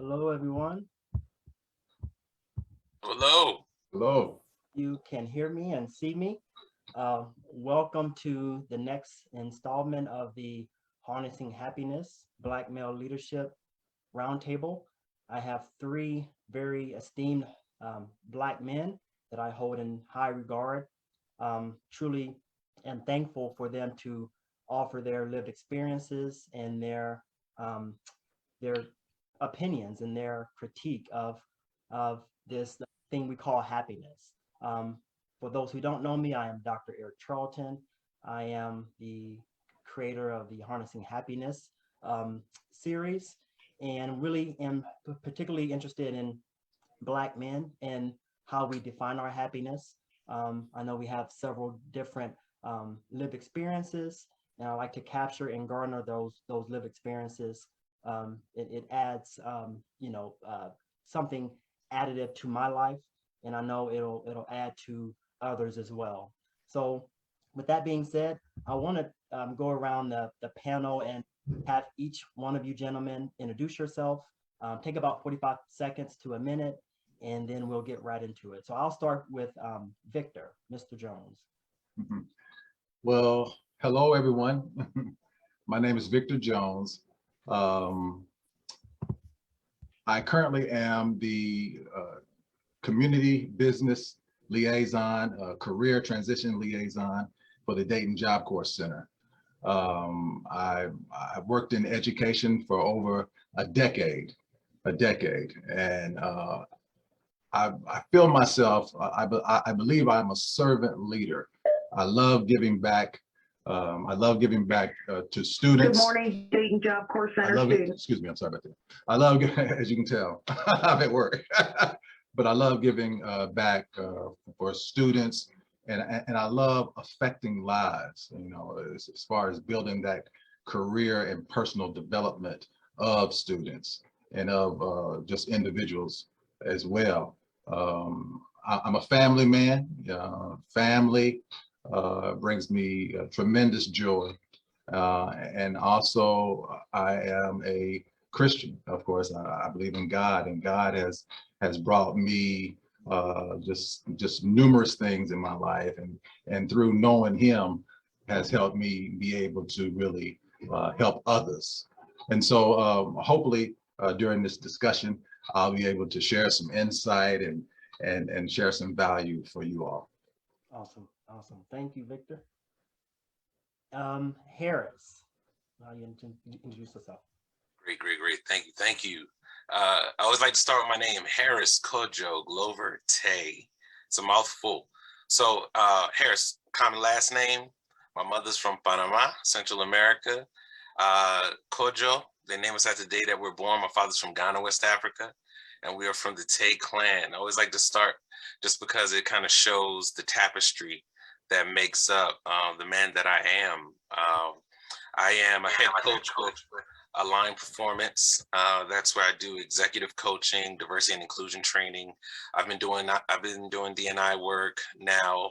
Hello, everyone. Hello. Hello. You can hear me and see me. Welcome to the next installment of the Harnessing Happiness Black Male Leadership Roundtable. I have three very esteemed Black men that I hold in high regard. Truly am thankful for them to offer their lived experiences and um, their opinions and their critique of this thing we call happiness. Um, for those who don't know me, I am Dr. Eric Charlton. I am the creator of the Harnessing Happiness series, and really am particularly interested in Black men and how we define our happiness. I know we have several different lived experiences, and I like to capture and garner those lived experiences. It adds, something additive to my life, and I know it'll add to others as well. So, with that being said, I want to go around the panel and have each one of you gentlemen introduce yourself. Take about 45 seconds to a minute, and then we'll get right into it. So I'll start with Victor, Mr. Jones. Mhm. Well, hello, everyone. My name is Victor Jones. Um, I currently am the community business liaison, career transition liaison for the Dayton Job Corps Center. I've worked in education for over a decade, and I feel myself, I believe I'm a servant leader. I love giving back. I love giving back to students. Good morning, Dayton Job Corps I Center love it. students. Excuse me, I'm sorry about that. I love, as you can tell, I'm at work. But I love giving back for students, and I love affecting lives, as far as building that career and personal development of students and of just individuals as well. I'm a family man. Family brings me tremendous joy. And also, I am a Christian. Of course, I believe in God, and God has brought me just numerous things in my life, and through knowing Him, has helped me be able to really help others. And so, hopefully, during this discussion, I'll be able to share some insight and share some value for you all. Awesome, awesome. Thank you, Victor. Harris, now you introduce yourself. Great. Thank you. I always like to start with my name, Harris Kojo Glover Tay. It's a mouthful. So Harris, common last name. My mother's from Panama, Central America. Kojo, they name us after the day that we're born. My father's from Ghana, West Africa, and we are from the Tay clan. I always like to start just because it kind of shows the tapestry that makes up the man that I am. I am a head coach with Align Performance. That's where I do executive coaching, diversity and inclusion training. I've been doing D&I work now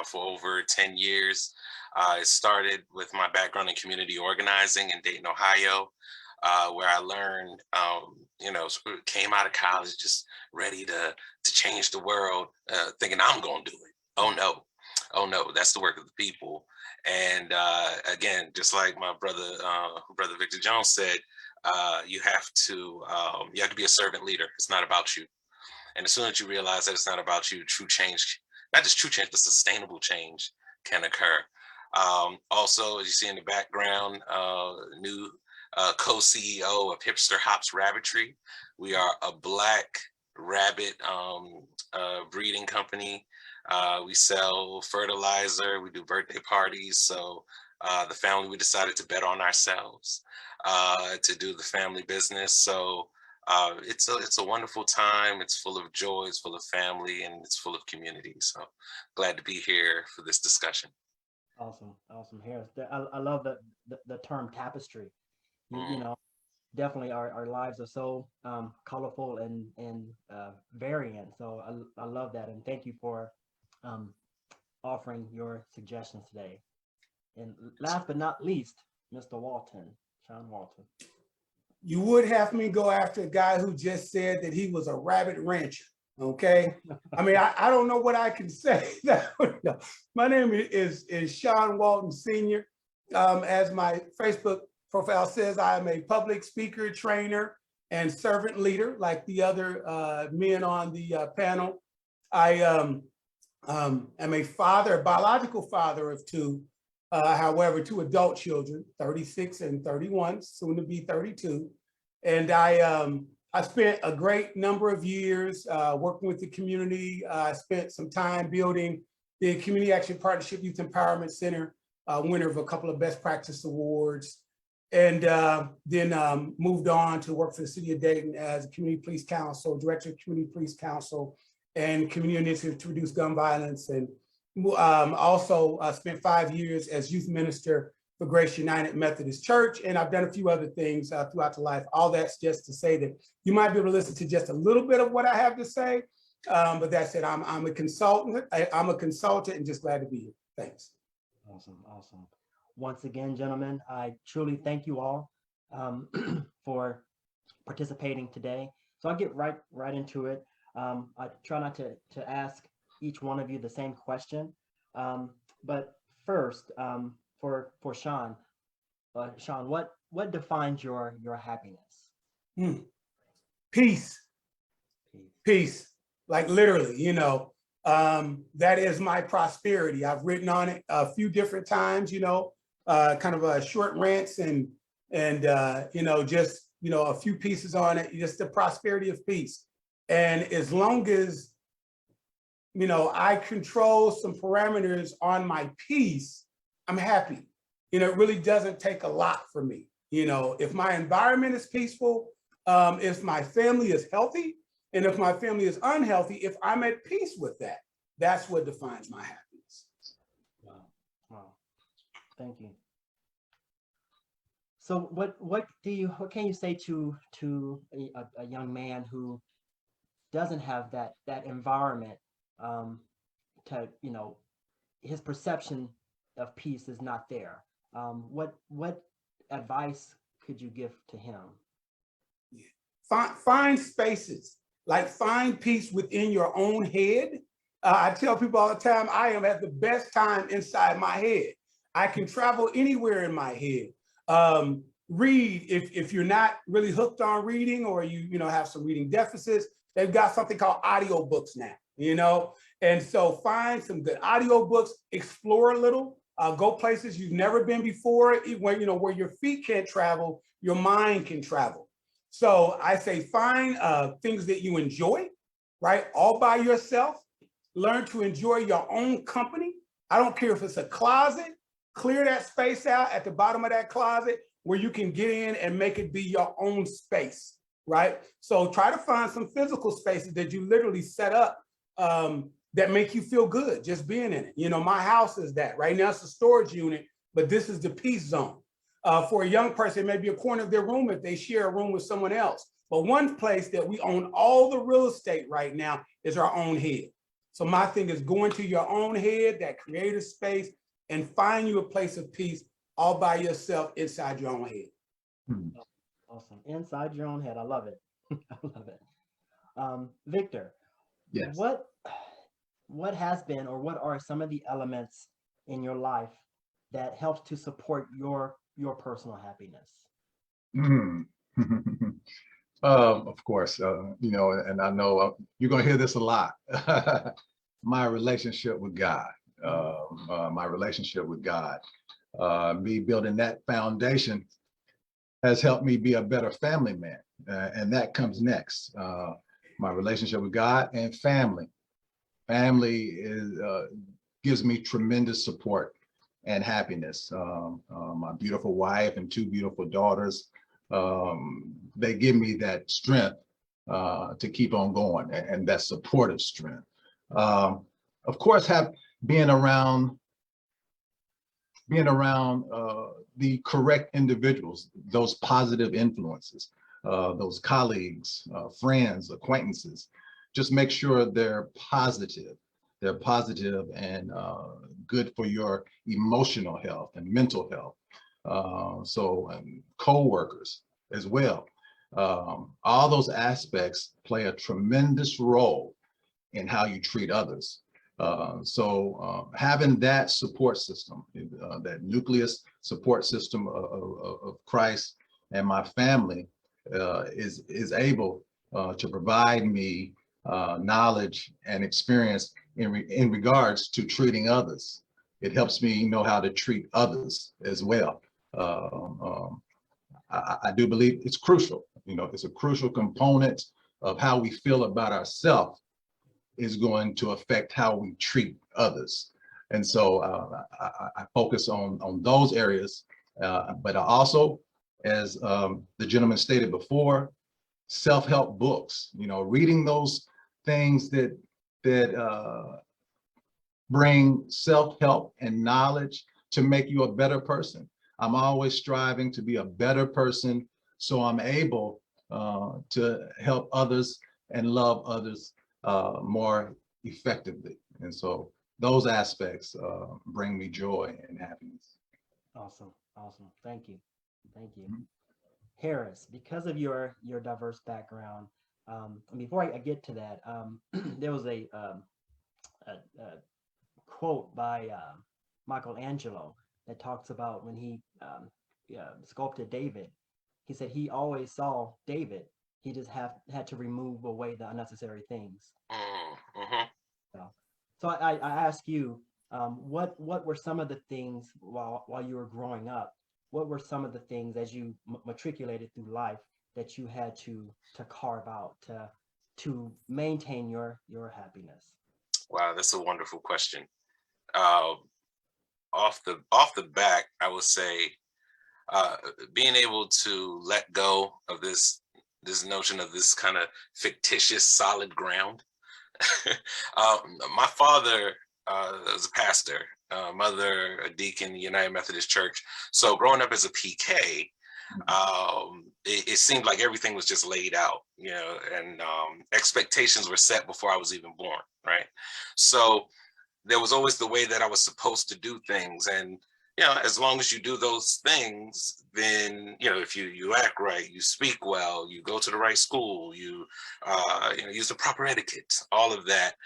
for over 10 years. I started with my background in community organizing in Dayton, Ohio, where I learned, came out of college just ready to change the world, thinking I'm going to do it. Oh no, that's the work of the people. And again, just like my brother Victor Jones said, you have to be a servant leader. It's not about you. And as soon as you realize that it's not about you, true change, not just true change, but sustainable change can occur. Also, as you see in the background, new co-CEO of Hipster Hops Rabbitry. We are a Black rabbit breeding company. We sell fertilizer, we do birthday parties. So the family, we decided to bet on ourselves to do the family business. So it's a wonderful time. It's full of joy, it's full of family, and it's full of community. So glad to be here for this discussion. Awesome, Harris. I love the term tapestry. You know, definitely our lives are so colorful and variant. So I love that, and thank you for um, offering your suggestions today. And last but not least, Mr. Walton, Sean Walton. you would have me go after a guy who just said that he was a rabbit rancher. Okay. I mean, I don't know what I can say. No. My name is Sean Walton Sr. As my Facebook profile says, I am a public speaker, trainer, and servant leader, like the other men on the panel. I am a father, a biological father of two, however, two adult children, 36 and 31, soon to be 32. And I spent a great number of years working with the community. I spent some time building the Community Action Partnership Youth Empowerment Center, winner of a couple of best practice awards. And then moved on to work for the city of Dayton as a community police council, director of community police council, and community initiative to reduce gun violence. And also spent 5 years as youth minister for Grace United Methodist Church. And I've done a few other things throughout the life. All that's just to say that you might be able to listen to just a little bit of what I have to say. But that's it. I'm a consultant. I'm a consultant and just glad to be here. Thanks. Awesome, awesome. Once again, gentlemen, I truly thank you all for participating today. So I'll get right into it. I try not to ask each one of you the same question, but first, for Sean, Sean, what defines your happiness? Peace. Peace. Like literally, you know, that is my prosperity. I've written on it a few different times, you know, kind of a short rants and you know, just, you know, a few pieces on it, just the prosperity of peace. And as long as, you know, I control some parameters on my peace, I'm happy. You know, it really doesn't take a lot for me. You know, if my environment is peaceful, if my family is healthy, and if my family is unhealthy, if I'm at peace with that, that's what defines my happiness. Wow, wow, thank you. So what can you say to a young man who doesn't have that environment, to, you know, his perception of peace is not there? What advice could you give to him? Find spaces, like find peace within your own head. I tell people all the time, I am at the best time inside my head. I can travel anywhere in my head. Read, if you're not really hooked on reading, or you know, have some reading deficits, they've got something called audiobooks now, you know? And so find some good audiobooks, explore a little, go places you've never been before, where, you know, where your feet can't travel, your mind can travel. So I say find things that you enjoy, right? All by yourself. Learn to enjoy your own company. I don't care if it's a closet, clear that space out at the bottom of that closet where you can get in and make it be your own space, right? So try to find some physical spaces that you literally set up that make you feel good just being in it. You know, my house is that. Right now it's a storage unit, but this is the peace zone. For a young person, it may be a corner of their room if they share a room with someone else. But one place that we own all the real estate right now is our own head. So my thing is go into your own head, that creative space, and find you a place of peace all by yourself inside your own head. Awesome. Inside your own head. I love it. I love it. Victor, Yes. What has been, or what are some of the elements in your life that helps to support your personal happiness? Of course, you know, and I know you're going to hear this a lot. My relationship with God, me building that foundation has helped me be a better family man. And that comes next. My relationship with God and family. Family gives me tremendous support and happiness. My beautiful wife and two beautiful daughters, they give me that strength to keep on going, and that supportive strength. Of course, being around the correct individuals, those positive influences, those colleagues, friends, acquaintances. Just make sure they're positive. They're positive and good for your emotional health and mental health. So co-workers, as well. All those aspects play a tremendous role in how you treat others. So having that support system, that nucleus support system of Christ and my family is able to provide me knowledge and experience in regards to treating others. It helps me know how to treat others as well. I do believe it's crucial. It's a crucial component of how we feel about ourselves is going to affect how we treat others. And so I focus on those areas, but I also, as the gentleman stated before, self-help books, reading those things that bring self-help and knowledge to make you a better person. I'm always striving to be a better person, so I'm able to help others and love others more effectively. And so those aspects bring me joy and happiness. Awesome. Thank you. Harris, because of your diverse background, before I get to that, there was a quote by Michelangelo that talks about when he sculpted David. He said he always saw David. He just had to remove away the unnecessary things. So I ask you, what were some of the things while you were growing up? What were some of the things as you matriculated through life that you had to carve out to maintain your happiness? Wow, that's a wonderful question. Off the back, I would say being able to let go of this notion of this kind of fictitious solid ground. My father was a pastor, mother a deacon in the United Methodist Church. So growing up as a PK, it seemed like everything was just laid out, and expectations were set before I was even born, right? So there was always the way that I was supposed to do things, and as long as you do those things, then if you act right, you speak well, you go to the right school, you use the proper etiquette, all of that,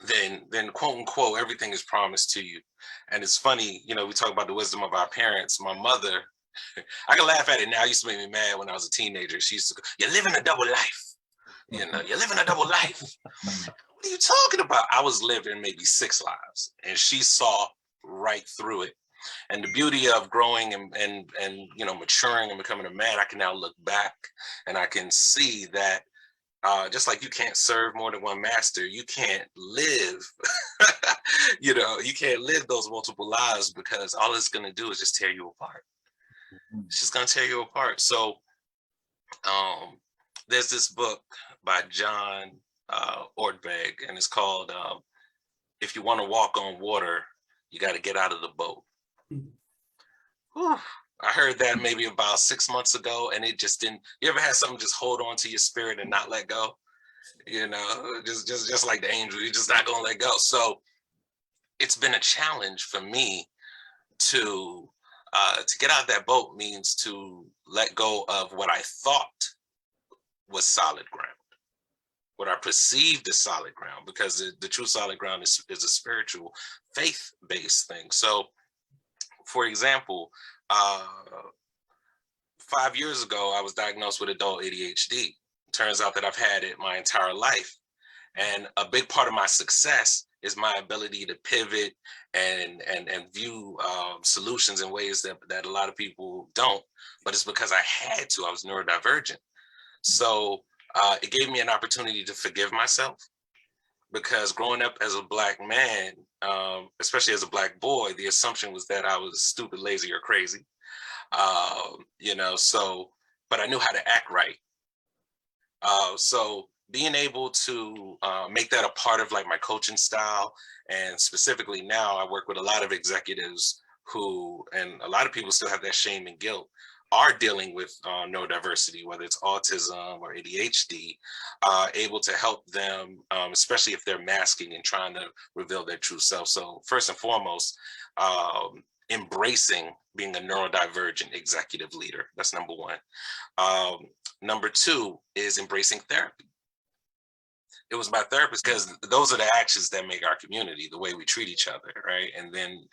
then quote unquote everything is promised to you. And it's funny, we talk about the wisdom of our parents. My mother, I can laugh at it now. It used to make me mad when I was a teenager. She used to go, "You're living a double life. You're living a double life." What are you talking about? I was living maybe 6 lives, and she saw right through it. And the beauty of growing and maturing and becoming a man, I can now look back and I can see that just like you can't serve more than one master, you can't live, you can't live those multiple lives, because all it's going to do is just tear you apart. It's just going to tear you apart. So there's this book by John Ortberg, and it's called If You Want to Walk on Water, You Got to Get Out of the Boat. Whew. I heard that maybe about 6 months ago, and it just didn't. You ever had something just hold on to your spirit and not let go? Just like the angel, you're just not gonna let go. So it's been a challenge for me to get out of that boat. Means to let go of what I thought was solid ground, what I perceived as solid ground, because the true solid ground is a spiritual, faith-based thing. So, for example, 5 years ago, I was diagnosed with adult ADHD. Turns out that I've had it my entire life. And a big part of my success is my ability to pivot and view solutions in ways that a lot of people don't. But it's because I had to. I was neurodivergent. So it gave me an opportunity to forgive myself, because growing up as a Black man, especially as a Black boy, the assumption was that I was stupid, lazy, or crazy. But I knew how to act right. So being able to make that a part of like my coaching style, and specifically now I work with a lot of executives who, and a lot of people still have that shame and guilt, are dealing with neurodiversity, whether it's autism or ADHD, able to help them, especially if they're masking and trying to reveal their true self. So first and foremost, embracing being a neurodivergent executive leader. That's number one. Number two is embracing therapy. It was my therapist, because those are the actions that make our community, the way we treat each other, right? And then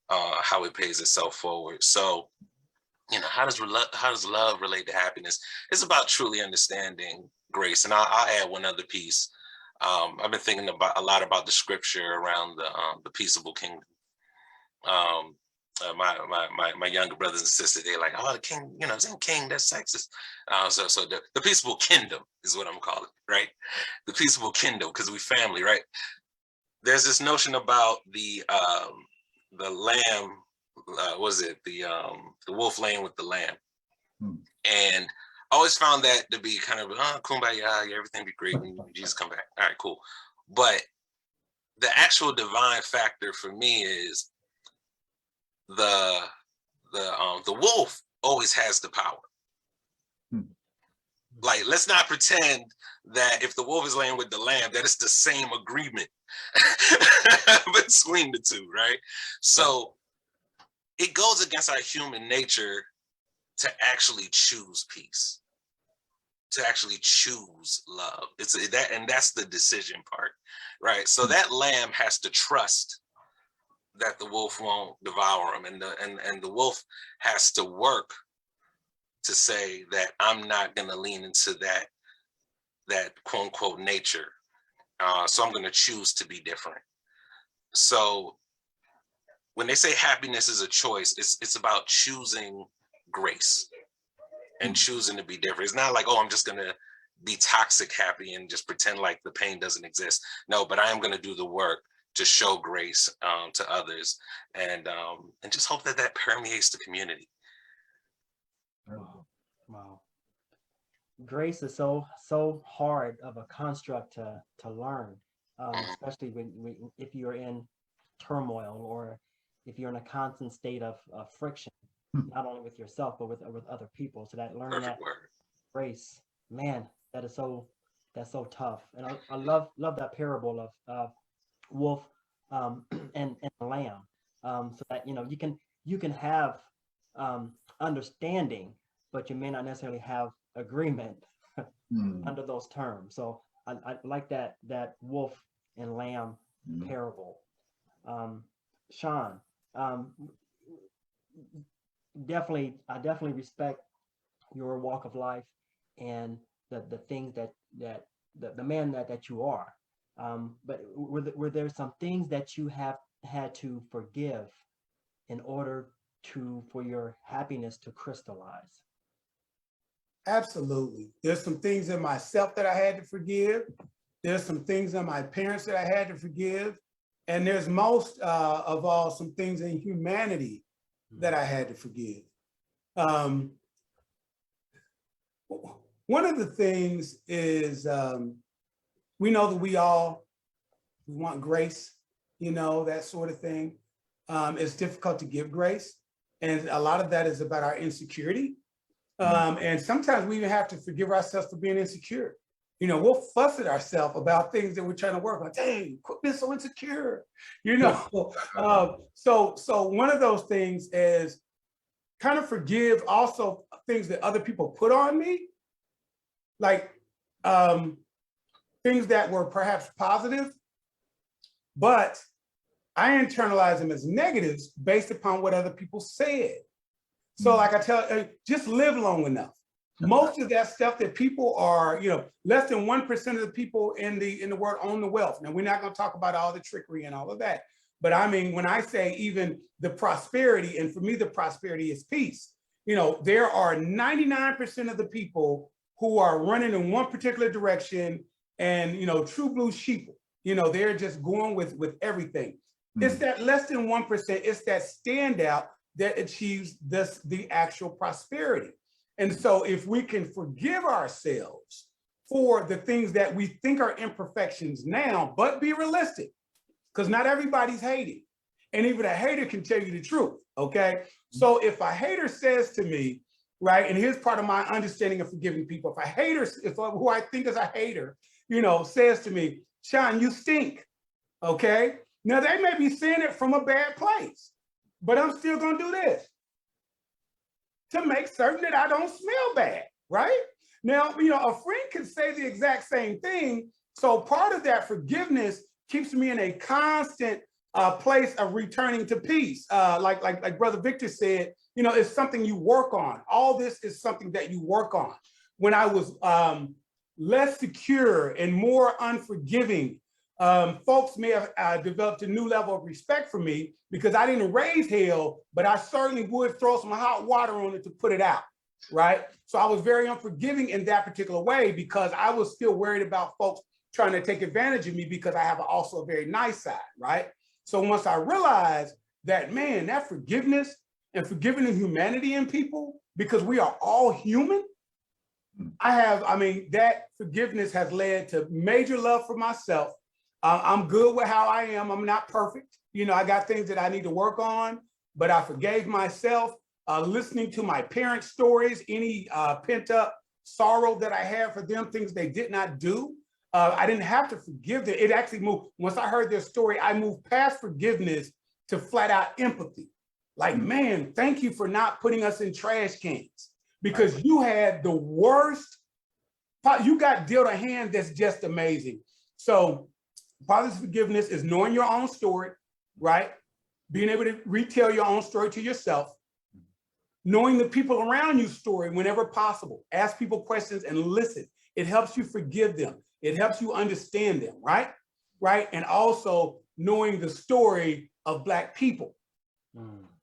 how it pays itself forward. So, how does love relate to happiness? It's about truly understanding grace. And I'll add one other piece. I've been thinking a lot about the scripture around the peaceable kingdom. My younger brothers and sisters, they're like, oh, the king, saying king, that's sexist. So the peaceable kingdom is what I'm calling it, right? The peaceable kingdom, because we family, right? There's this notion about the lamb, the wolf laying with the lamb. And I always found that to be kind of, kumbaya, yeah, everything be great when Jesus come back. All right, cool. But the actual divine factor for me is the wolf always has the power. Like, let's not pretend that if the wolf is laying with the lamb, that it's the same agreement between the two, right? So it goes against our human nature to actually choose peace, to actually choose love. And that's the decision part, right? So that lamb has to trust that the wolf won't devour him, and the wolf has to work to say that I'm not going to lean into that quote unquote nature. So I'm going to choose to be different. So when they say happiness is a choice, it's about choosing grace and choosing to be different. It's not like, oh, I'm just going to be toxic happy and just pretend like the pain doesn't exist. No, but I am going to do the work to show grace to others, and just hope that permeates the community. Wow. Grace is so hard of a construct to learn, especially if you're in turmoil, or if you're in a constant state of friction, not only with yourself but with other people. So that learning that grace, man, that's so tough. And I love that parable of wolf and lamb, so that you can have understanding, but you may not necessarily have agreement under those terms. So I like that wolf and lamb parable. Sean, I definitely respect your walk of life and the things that the man that you are. But were there some things that you have had to forgive in order for your happiness to crystallize? Absolutely. There's some things in myself that I had to forgive. There's some things in my parents that I had to forgive. And there's most of all some things in humanity that I had to forgive. One of the things is we know that we want grace, that sort of thing. It's difficult to give grace. And a lot of that is about our insecurity. And sometimes we even have to forgive ourselves for being insecure. We'll fuss at ourselves about things that we're trying to work on. Dang, quit being so insecure. So one of those things is kind of forgive also things that other people put on me, like things that were perhaps positive, but I internalize them as negatives based upon what other people said. So like I tell, just live long enough. Most of that stuff that people are, less than 1% of the people in the world own the wealth. Now, we're not going to talk about all the trickery and all of that. But I mean, when I say even the prosperity, and for me, the prosperity is peace. There are 99% of the people who are running in one particular direction and, true blue sheep, they're just going with everything. It's that less than 1%, it's that standout that achieves the actual prosperity. And so if we can forgive ourselves for the things that we think are imperfections now, but be realistic, because not everybody's hating. And even a hater can tell you the truth, okay? So if a hater says to me, right, and here's part of my understanding of forgiving people. If a hater, who I think is a hater, says to me, Sean, you stink, okay? Now they may be saying it from a bad place, but I'm still gonna do this. to make certain that I don't smell bad, right? Now, you know, a friend can say the exact same thing. So part of that forgiveness keeps me in a constant place of returning to peace. Like Brother Victor said, you know, it's something you work on. All this is something that you work on. When I was less secure and more unforgiving, folks may have developed a new level of respect for me because I didn't raise hell, but I certainly would throw some hot water on it to put it out, right? So I was very unforgiving in that particular way because I was still worried about folks trying to take advantage of me because I have also a very nice side, right? So once I realized that, man, that forgiveness and forgiving the humanity in people, because we are all human, that forgiveness has led to major love for myself. I'm good with how I am. I'm not perfect. You know, I got things that I need to work on, but I forgave myself. Listening to my parents' stories, any pent up sorrow that I had for them, things they did not do. I didn't have to forgive them. It actually moved. Once I heard their story, I moved past forgiveness to flat out empathy. Like, man, thank you for not putting us in trash cans because you had the worst, you got dealt a hand that's just amazing. So part of forgiveness is knowing your own story, right? Being able to retell your own story to yourself, knowing the people around you's story whenever possible. Ask people questions and listen. It helps you forgive them. It helps you understand them, right? Right. And also knowing the story of Black people,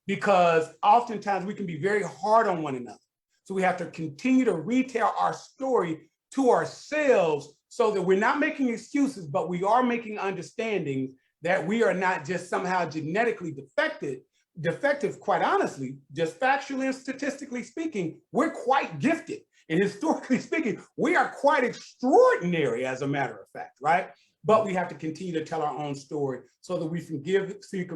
because oftentimes we can be very hard on one another. So we have to continue to retell our story to ourselves so that we're not making excuses, but we are making understandings that we are not just somehow genetically defective, quite honestly, just factually and statistically speaking, we're quite gifted. And historically speaking, we are quite extraordinary, as a matter of fact, right? But we have to continue to tell our own story so that we can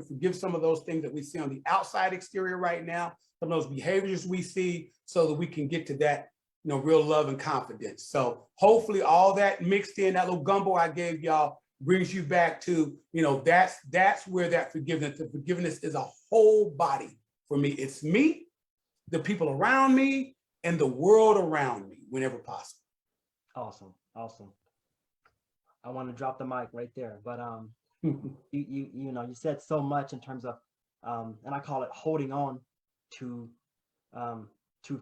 forgive some of those things that we see on the outside exterior right now, some of those behaviors we see, so that we can get to that, you know, real love and confidence. So hopefully all that mixed in, that little gumbo I gave y'all, brings you back to, you know, that's where that forgiveness, the forgiveness is a whole body for me. It's me, the people around me, and the world around me whenever possible. Awesome, awesome. I want to drop the mic right there, but you know, you said so much in terms of and I call it holding on to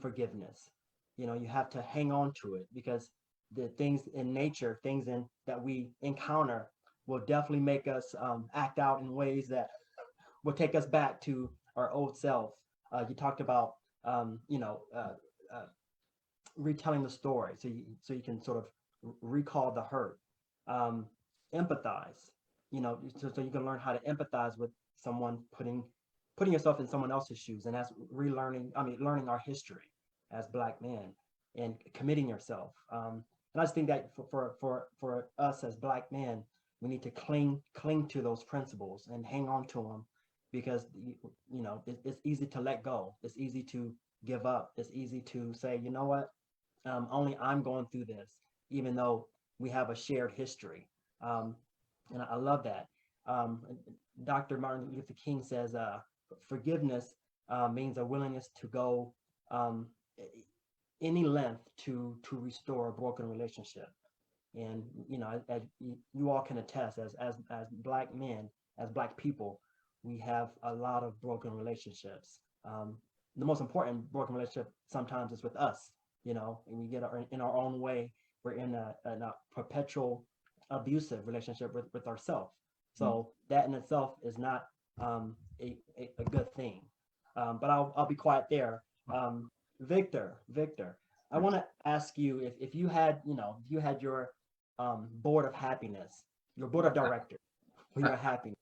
forgiveness. You know, you have to hang on to it because the things in nature, that we encounter will definitely make us act out in ways that will take us back to our old self. You talked about retelling the story so you can sort of recall the hurt. Empathize, you know, so you can learn how to empathize with someone, putting yourself in someone else's shoes, and that's learning our history as Black men and committing yourself. And I just think that for us as Black men, we need to cling to those principles and hang on to them, because you know it's easy to let go. It's easy to give up. It's easy to say, you know what, only I'm going through this, even though we have a shared history. And I love that. Dr. Martin Luther King says, forgiveness means a willingness to go any length to restore a broken relationship. And you know, as you all can attest, as Black men, as Black people, we have a lot of broken relationships. The most important broken relationship sometimes is with us. You know, and we get in our own way. We're in a perpetual abusive relationship with ourselves. So that in itself is not a good thing. But I'll be quiet there. Victor, I want to ask you if you had your board of happiness, your board of directors for your happiness,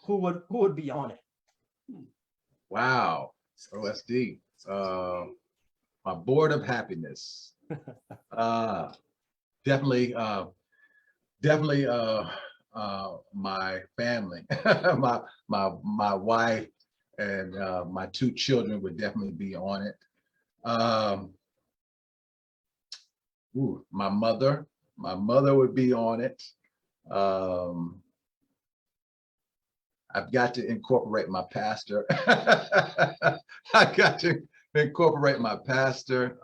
who would be on it? Wow. Oh, that's deep. My board of happiness. Definitely my family, my wife and my two children would definitely be on it. My mother would be on it. I've got to incorporate my pastor. I got to incorporate my pastor.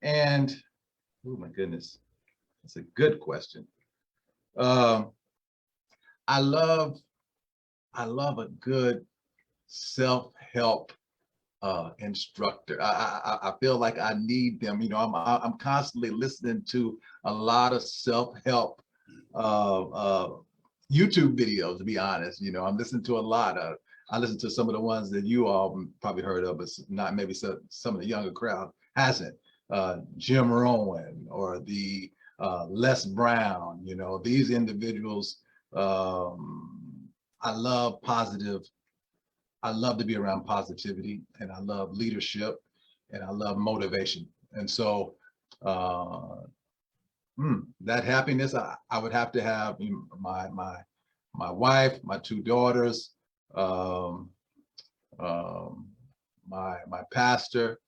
And oh my goodness, that's a good question. I love a good self-help instructor. I feel like I need them. You know, I'm constantly listening to a lot of self-help YouTube videos, to be honest. You know, I'm listening to a lot of, I listen to some of the ones that you all probably heard of, but not maybe some of the younger crowd hasn't. Jim Rohn or the Les Brown, you know, these individuals. I love positive. I love to be around positivity, and I love leadership, and I love motivation. And so that happiness, I would have to have my wife, my two daughters, my pastor,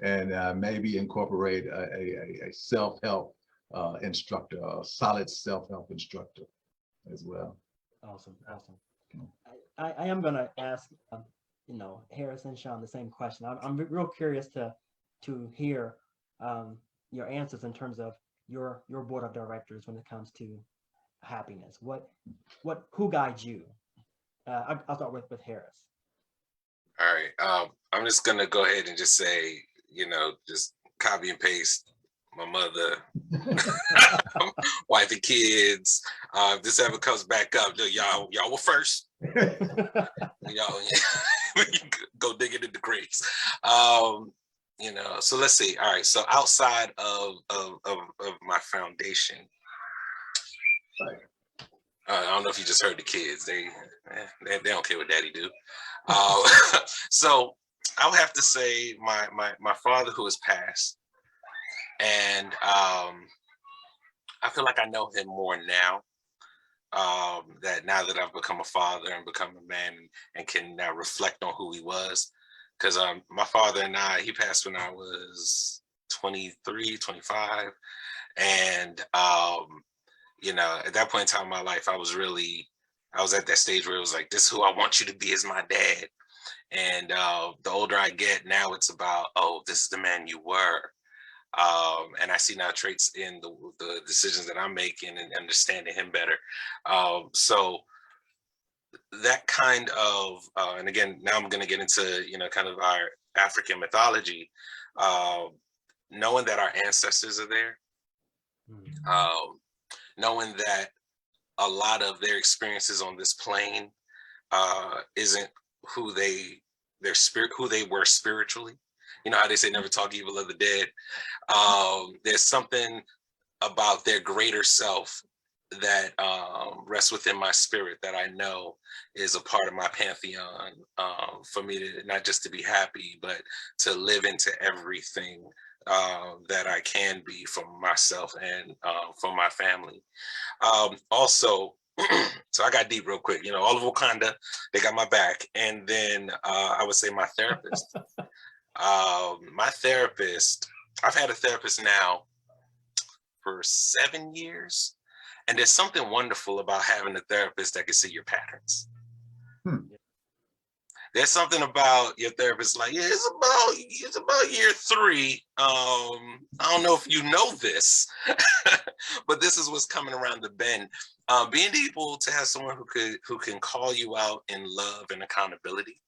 and maybe incorporate a self-help instructor, a solid self-help instructor as well. Awesome, awesome. I am gonna ask, you know, Harris and Sean the same question. I'm real curious to hear your answers in terms of your board of directors when it comes to happiness. Who guides you? I'll start with Harris. All right. I'm just gonna go ahead and just say, you know, just copy and paste my mother, wife and kids. If this ever comes back up, y'all were first. Y'all go dig it in the graves. You know, so let's see. All right. So outside of my foundation, I don't know if you just heard the kids. They don't care what daddy do. So I would have to say my father, who has passed, and I feel like I know him more now. That now that I've become a father and become a man and can now reflect on who he was. Because my father and he passed when I was 23, 25. And, you know, at that point in time in my life, I was at that stage where it was like, this is who I want you to be as my dad. And the older I get now, it's about, oh, this is the man you were. And I see now traits in the decisions that I'm making and understanding him better. So that kind of, and again, now I'm going to get into, you know, kind of our African mythology, knowing that our ancestors are there, knowing that a lot of their experiences on this plane isn't who they were spiritually. You know how they say never talk evil of the dead. There's something about their greater self that rests within my spirit that I know is a part of my pantheon, for me to not just to be happy, but to live into everything that I can be for myself and for my family. Also, so I got deep real quick. You know, all of Wakanda, they got my back. And then I would say my therapist. My therapist, I've had a therapist now for 7 years. And there's something wonderful about having a therapist that can see your patterns. There's something about your therapist, like, yeah, it's about year 3. I don't know if you know this, but this is what's coming around the bend. Being able to have someone who can call you out in love and accountability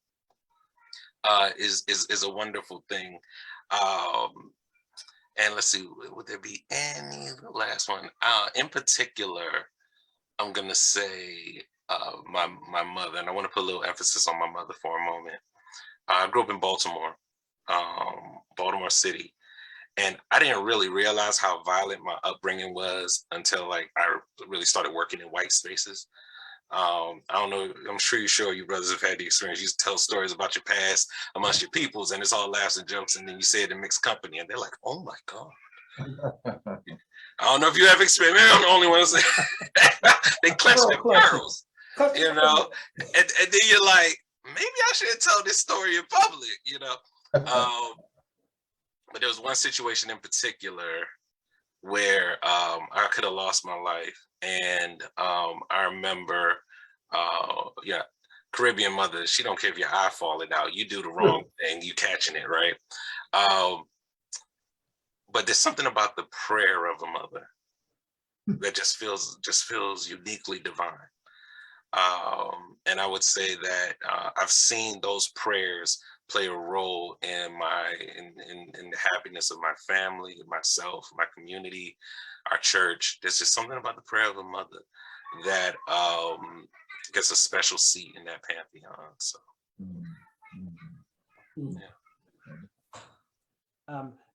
is a wonderful thing. And let's see, would there be any last one? In particular, I'm gonna say my mother, and I want to put a little emphasis on my mother for a moment. I grew up in Baltimore, Baltimore City, and I didn't really realize how violent my upbringing was until like I really started working in white spaces. I don't know, I'm sure you brothers have had the experience. You tell stories about your past amongst your peoples and it's all laughs and jokes, and then you say it in mixed company and they're like, oh my God. I don't know if you have experience. Maybe I'm the only one who say they clench their pearls, you know, and then you're like, maybe I shouldn't tell this story in public, you know. But there was one situation in particular where I could have lost my life. And I remember, Caribbean mother, she don't care if your eye falling out. You do the wrong thing, you catching it, right? But there's something about the prayer of a mother that just feels uniquely divine. And I would say that I've seen those prayers play a role in the happiness of my family, myself, my community, our church. There's just something about the prayer of a mother that gets a special seat in that pantheon. So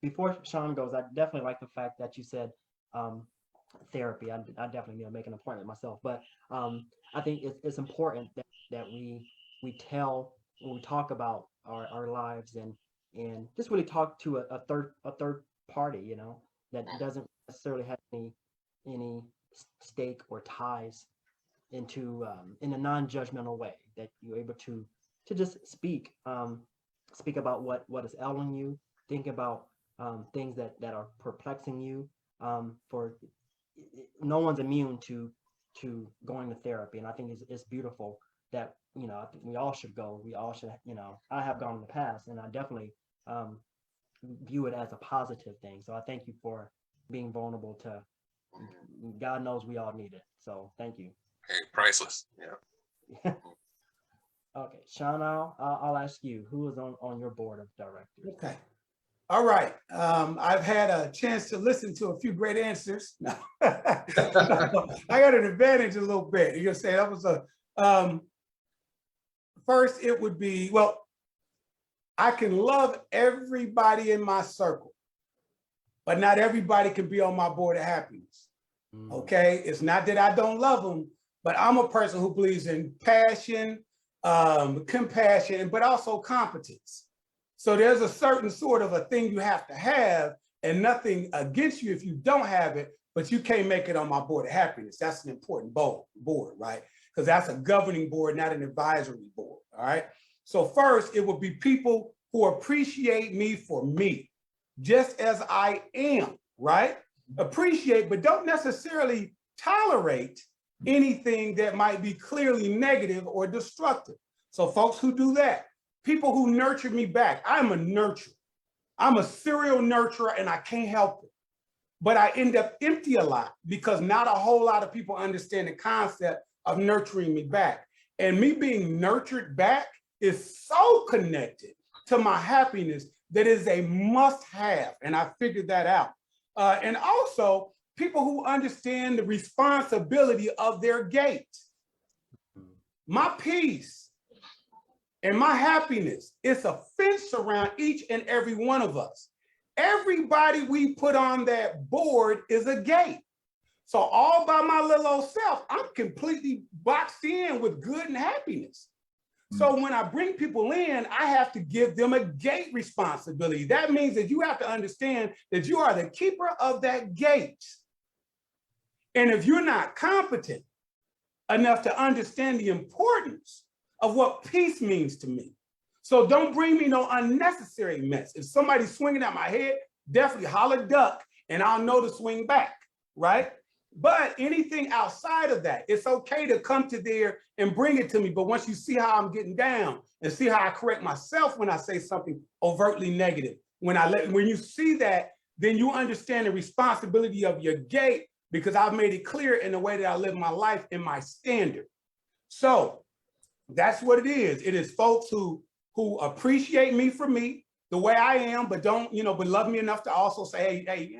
Before Sean goes, I definitely like the fact that you said therapy. I definitely need to make an appointment myself, but I think it's important that we tell, when we talk about our lives, and just really talk to a third party, you know, that doesn't necessarily have any stake or ties into in a non-judgmental way, that you're able to just speak about what is ailing you, think about things that are perplexing you. For no one's immune to going to therapy, and I think it's beautiful that, you know, I think we all should go. We all should, you know, I have gone in the past, and I definitely view it as a positive thing. So I thank you for being vulnerable to. God knows we all need it. So thank you. hey, priceless. Yeah. Okay, Sean, I'll ask you, who is on your board of directors? Okay. All right. I've had a chance to listen to a few great answers. No. I got an advantage a little bit. You're saying that was a first, it would be, well, I can love everybody in my circle, but not everybody can be on my board of happiness. Okay. It's not that I don't love them, but I'm a person who believes in passion, compassion, but also competence. So there's a certain sort of a thing you have to have, and nothing against you if you don't have it, but you can't make it on my board of happiness. That's an important board, right? Because that's a governing board, not an advisory board, all right? So first, it would be people who appreciate me for me, just as I am, right? Appreciate, but don't necessarily tolerate anything that might be clearly negative or destructive. So folks who do that, people who nurture me back. I'm a nurturer. I'm a serial nurturer, and I can't help it. But I end up empty a lot because not a whole lot of people understand the concept of nurturing me back. And me being nurtured back is so connected to my happiness that is a must-have, and I figured that out. And also, people who understand the responsibility of their gate. My peace and my happiness is a fence around each and every one of us. Everybody we put on that board is a gate. So all by my little old self, I'm completely boxed in with good and happiness. So when I bring people in, I have to give them a gate responsibility. That means that you have to understand that you are the keeper of that gate. And if you're not competent enough to understand the importance of what peace means to me, so don't bring me no unnecessary mess. If somebody's swinging at my head, definitely holler duck, and I'll know to swing back, right? But anything outside of that, it's okay to come to there and bring it to me. But once you see how I'm getting down and see how I correct myself when I say something overtly negative, when you see that, then you understand the responsibility of your gate, because I've made it clear in the way that I live my life in my standard. So that's what it is. It is folks who appreciate me for me, the way I am, but don't, but love me enough to also say, hey,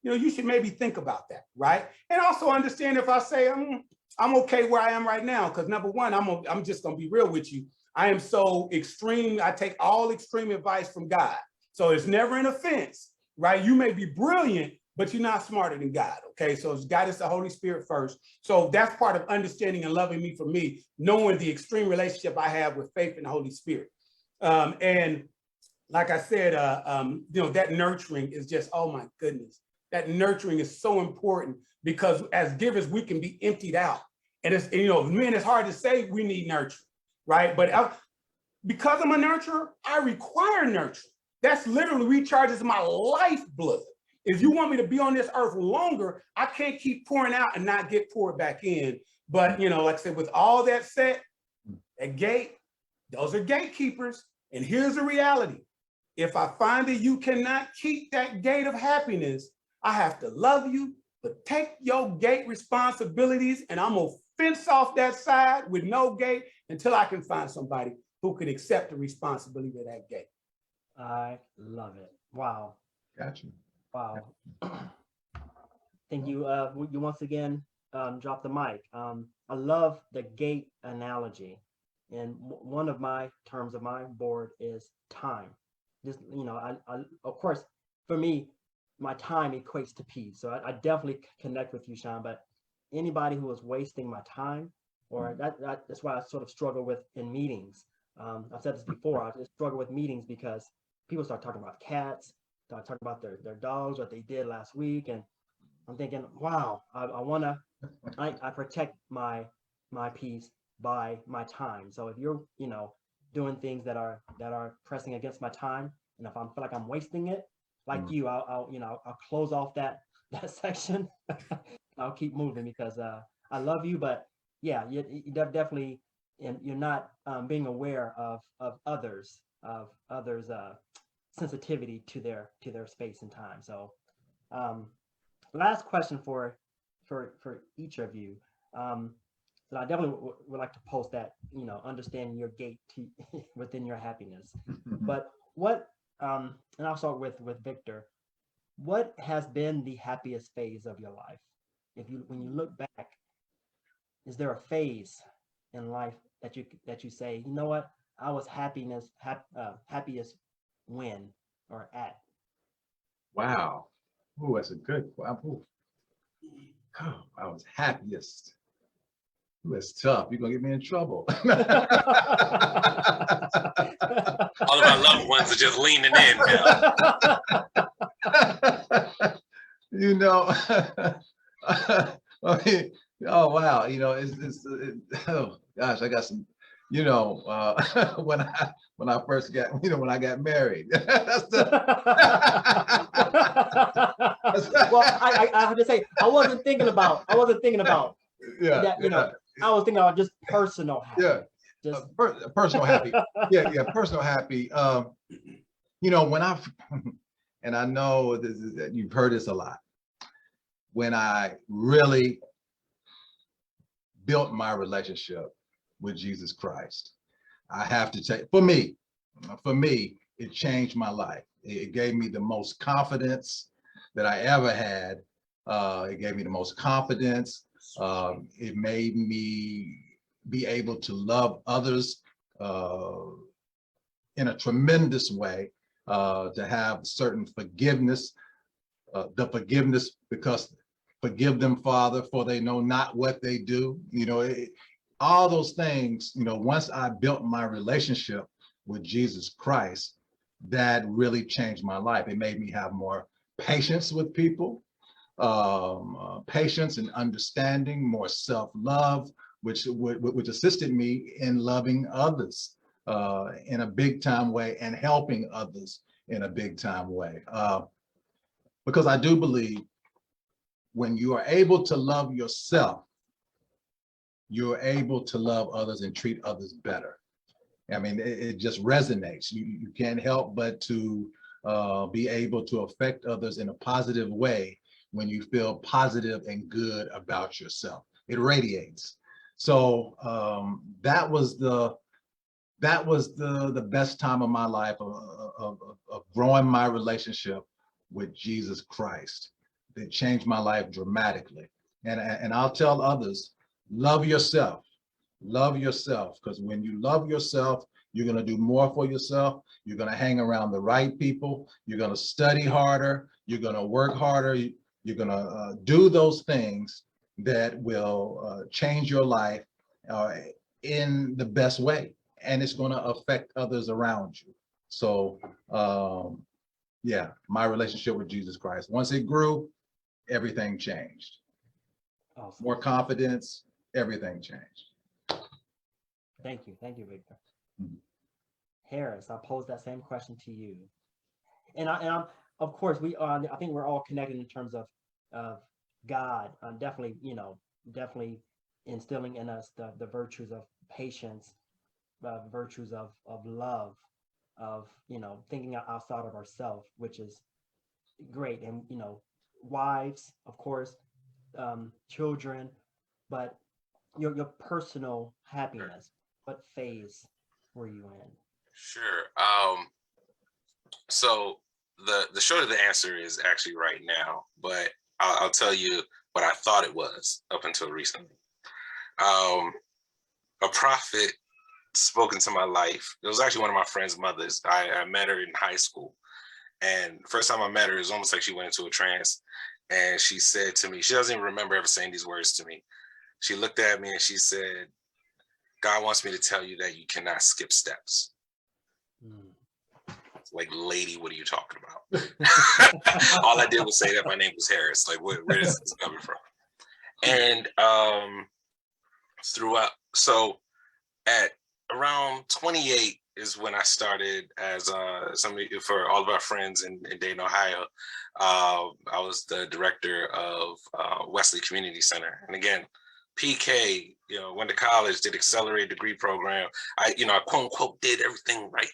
you should maybe think about that, right? And also understand if I say I'm okay where I am right now, because number one, I'm just gonna be real with you. I am so extreme. I take all extreme advice from God, so it's never an offense, right? You may be brilliant, but you're not smarter than God, okay? So God is the Holy Spirit first. So that's part of understanding and loving me for me, knowing the extreme relationship I have with faith in the Holy Spirit. And like I said, that nurturing is just, oh my goodness. That nurturing is so important, because as givers, we can be emptied out. And it's, man, it's hard to say we need nurture, right? But because I'm a nurturer, I require nurture. That's literally recharges my lifeblood. If you want me to be on this earth longer, I can't keep pouring out and not get poured back in. But, like I said, with all that said, That gate, those are gatekeepers. And here's the reality. If I find that you cannot keep that gate of happiness, I have to love you, but take your gate responsibilities and I'm gonna fence off that side with no gate until I can find somebody who can accept the responsibility of that gate. I love it. Wow. Got you. Wow. Thank you. You once again dropped the mic. I love the gate analogy. And one of my terms of my board is time. Just, you know, I of course, for me, my time equates to peace. So I definitely connect with you, Sean, but anybody who is wasting my time, or that's why I sort of struggle with in meetings. I've said this before, I just struggle with meetings because people start talking about cats, start talking about their dogs, what they did last week. And I'm thinking, wow, I protect my peace by my time. So if you're, you know, doing things that are pressing against my time, and if I feel like I'm wasting it, like you, I'll close off that section. I'll keep moving because I love you, but yeah, you definitely, and you're not being aware of others sensitivity to their space and time. So last question for each of you. So I definitely would like to post that, you know, understanding your gate to, within your happiness. But what, and I'll start with Victor. What has been the happiest phase of your life? When you look back, is there a phase in life that you say, you know what, I was happiest when or at? Wow. Oh, that's a good one. Ooh. Oh, I was happiest. Ooh, that's tough. You're gonna get me in trouble. All of our loved ones are just leaning in now. You know, I mean, oh wow, you know, oh gosh, I got some, you know, when I first got, you know, when I got married. That's the Well, I have to say, I wasn't thinking about yeah, that, you know, I was thinking about just personal happiness. yeah, Just personal happy. Yeah, personal happy. You know, when and I know you've heard this a lot. When I really built my relationship with Jesus Christ, I have to say, for me, it changed my life. It gave me the most confidence that I ever had. It gave me the most confidence. It made me be able to love others in a tremendous way, to have certain forgiveness, the forgiveness because forgive them, Father, for they know not what they do. You know, all those things, you know, once I built my relationship with Jesus Christ, that really changed my life. It made me have more patience with people, patience and understanding, more self-love, which assisted me in loving others in a big time way and helping others in a big time way. Because I do believe when you are able to love yourself, you're able to love others and treat others better. I mean, it just resonates. You can't help but to be able to affect others in a positive way when you feel positive and good about yourself. It radiates. So that was the best time of my life of growing my relationship with Jesus Christ. It changed my life dramatically. And I'll tell others, love yourself. Love yourself, because when you love yourself, you're going to do more for yourself. You're going to hang around the right people. You're going to study harder. You're going to work harder. You're going to do those things that will change your life in the best way. And it's going to affect others around you. So, yeah, my relationship with Jesus Christ, once it grew, everything changed. awesome. More confidence, everything changed. Thank you, Victor. Mhm. Harris, I'll pose that same question to you. And I'm, of course, we are. I think we're all connected in terms of God. Definitely, you know, definitely instilling in us the virtues of patience, virtues of love, of, thinking outside of ourselves, which is great. And, wives, of course, children, but your personal happiness, what phase were you in? Sure. So the short of the answer is actually right now, but I'll tell you what I thought it was up until recently. A prophet spoke into my life. It was actually one of my friend's mothers. I met her in high school. And the first time I met her, it was almost like she went into a trance. And she said to me, she doesn't even remember ever saying these words to me. She looked at me and she said, God wants me to tell you that you cannot skip steps. Like, lady, what are you talking about? All I did was say that my name was Harris. Like, where is this coming from? And throughout, so at around 28 is when I started as somebody for all of our friends in Dayton, Ohio. I was the director of Wesley Community Center. And again, PK, went to college, did accelerated degree program. I quote unquote did everything right,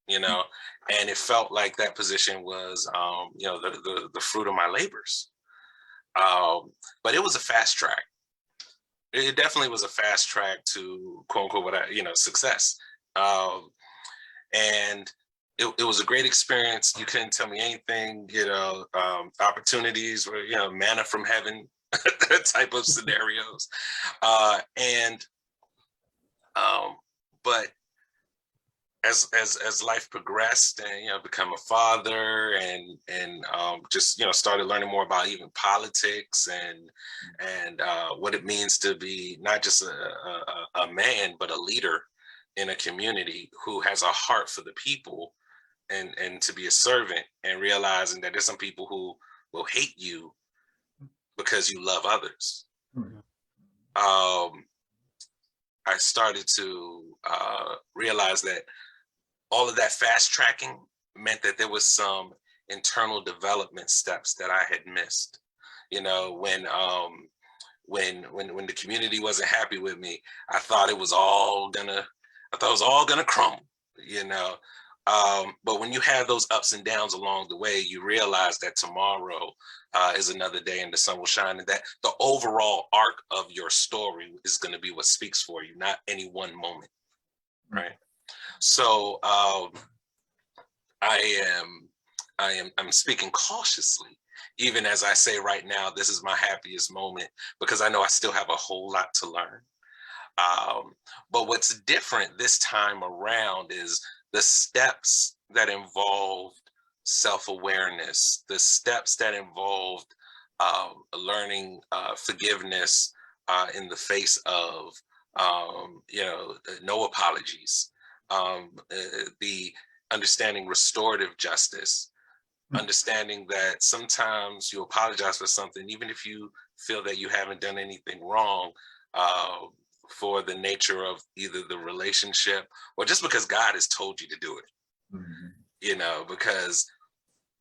and it felt like that position was, the fruit of my labors. But it was a fast track. It definitely was a fast track to quote unquote success. And it was a great experience. You couldn't tell me anything, opportunities were, manna from heaven type of scenarios. But as life progressed and, become a father and just, started learning more about even politics and what it means to be not just a man, but a leader in a community who has a heart for the people and to be a servant, and realizing that there's some people who will hate you because you love others. I started to realize that all of that fast tracking meant that there was some internal development steps that I had missed. When the community wasn't happy with me, I thought it was all gonna crumble, but when you have those ups and downs along the way, you realize that tomorrow is another day and the sun will shine, and that the overall arc of your story is going to be what speaks for you, not any one moment, right? So I'm speaking cautiously, even as I say right now, this is my happiest moment, because I know I still have a whole lot to learn. But what's different this time around is the steps that involved self-awareness, the steps that involved learning forgiveness in the face of, no apologies, the understanding restorative justice, understanding that sometimes you apologize for something, even if you feel that you haven't done anything wrong, for the nature of either the relationship or just because God has told you to do it. Because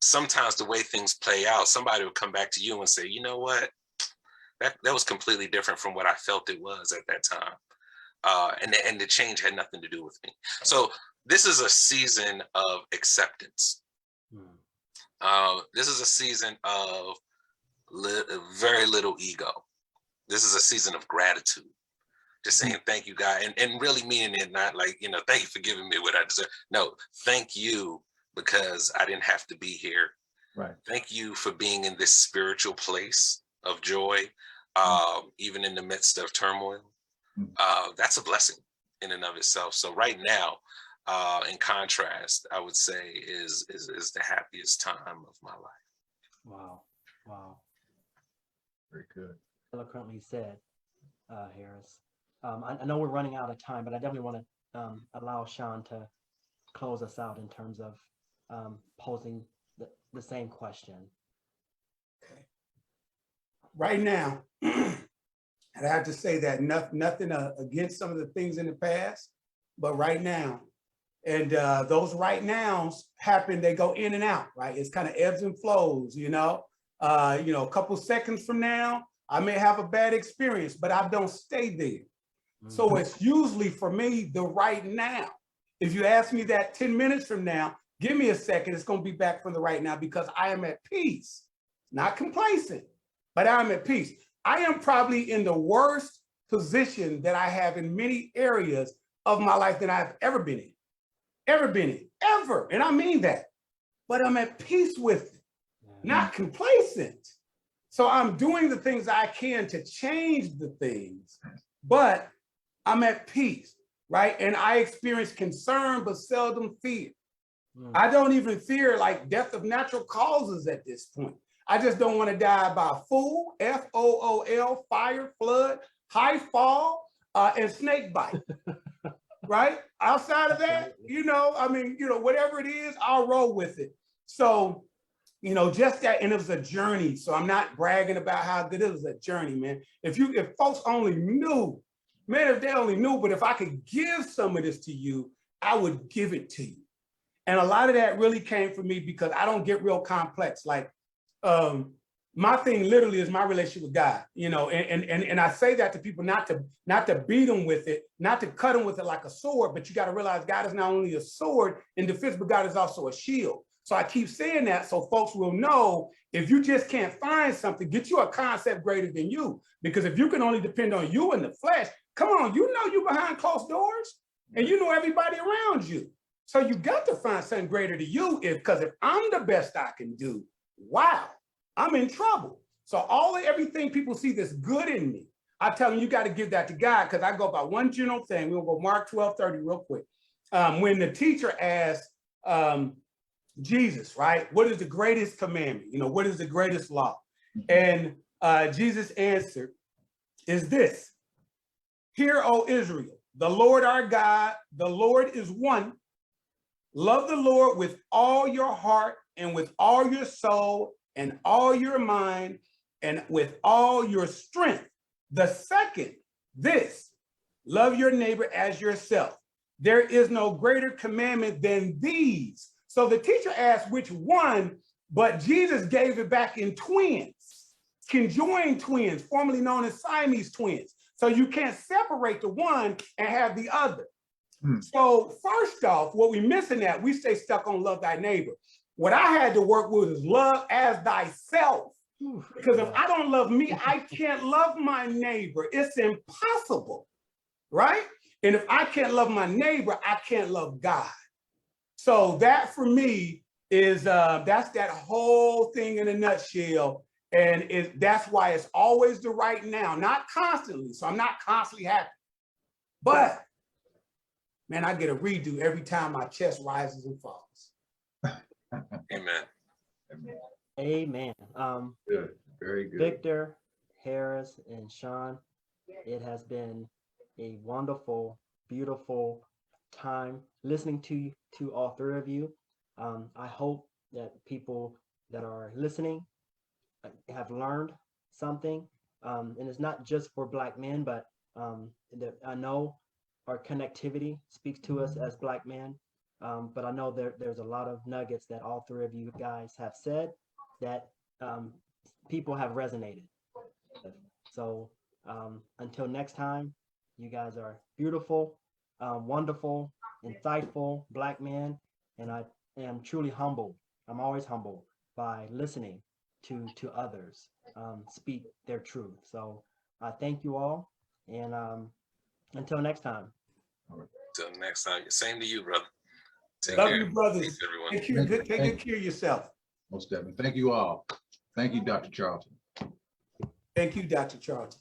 sometimes the way things play out, somebody will come back to you and say, you know what, that was completely different from what I felt it was at that time. And the change had nothing to do with me. So this is a season of acceptance. This is a season of very little ego. This is a season of gratitude. Just saying thank you, God, and really meaning it, not like, thank you for giving me what I deserve. No, thank you because I didn't have to be here. Right. Thank you for being in this spiritual place of joy, even in the midst of turmoil. That's a blessing in and of itself. So right now, in contrast, I would say is the happiest time of my life. Wow. Very good. Eloquently said, Harris. I know we're running out of time, but I definitely want to allow Sean to close us out in terms of posing the same question. Okay. Right now, and I have to say that nothing against some of the things in the past, but right now, and those right nows happen, they go in and out, right? It's kind of ebbs and flows, a couple seconds from now, I may have a bad experience, but I don't stay there. So it's usually for me the right now. If you ask me that 10 minutes from now, give me a second, it's going to be back from the right now because I am at peace, not complacent, but I'm at peace. I am probably in the worst position that I have in many areas of my life that I've ever been in, ever. And I mean that, but I'm at peace with it, not complacent. So I'm doing the things I can to change the things, but I'm at peace, right? And I experience concern, but seldom fear. I don't even fear like death of natural causes at this point. I just don't want to die by fool, FOOL, fire, flood, high fall, and snake bite, right? Outside of that, I mean, whatever it is, I'll roll with it. So, just that, and it was a journey. So I'm not bragging about how good it was a journey, man. If folks only knew, man, if they only knew, but if I could give some of this to you, I would give it to you. And a lot of that really came from me because I don't get real complex. Like, my thing literally is my relationship with God, and I say that to people not to beat them with it, not to cut them with it like a sword, but you got to realize God is not only a sword in defense, but God is also a shield. So I keep saying that so folks will know if you just can't find something, get you a concept greater than you. Because if you can only depend on you in the flesh, come on, you behind closed doors and you know everybody around you. So you got to find something greater to you because if I'm the best I can do, wow, I'm in trouble. So everything people see that's good in me, I tell them you got to give that to God because I go by one general thing. We'll go Mark 12:30 real quick. When the teacher asked Jesus, right, what is the greatest commandment? What is the greatest law? And Jesus answered is this: Hear, O Israel, the Lord our God, the Lord is one. Love the Lord with all your heart and with all your soul and all your mind and with all your strength. The second, this: love your neighbor as yourself. There is no greater commandment than these. So the teacher asked which one, but Jesus gave it back in twins, conjoined twins, formerly known as Siamese twins. So you can't separate the one and have the other. So first off, what we missing that, we stay stuck on love thy neighbor. What I had to work with is love as thyself. Because if I don't love me, I can't love my neighbor. It's impossible, right? And if I can't love my neighbor, I can't love God. So that for me is, that's that whole thing in a nutshell. And that's why it's always the right now, not constantly. So I'm not constantly happy. But man, I get a redo every time my chest rises and falls. Amen. Amen. Good, very good. Victor, Harris, and Sean, it has been a wonderful, beautiful time listening to all three of you. I hope that people that are listening have learned something. And it's not just for Black men, but I know our connectivity speaks to us as Black men. But I know there's a lot of nuggets that all three of you guys have said that people have resonated with. So until next time, you guys are beautiful, wonderful, insightful Black men, and I am truly humbled. I'm always humbled by listening to others speak their truth. So I thank you all, and until next time. Till next time. Same to you, brother. Take Love care. you, brothers. Thanks, everyone. Take good care of yourself. Most definitely. Thank you all. Thank you, Dr. Charlton. Thank you, Dr. Charlton.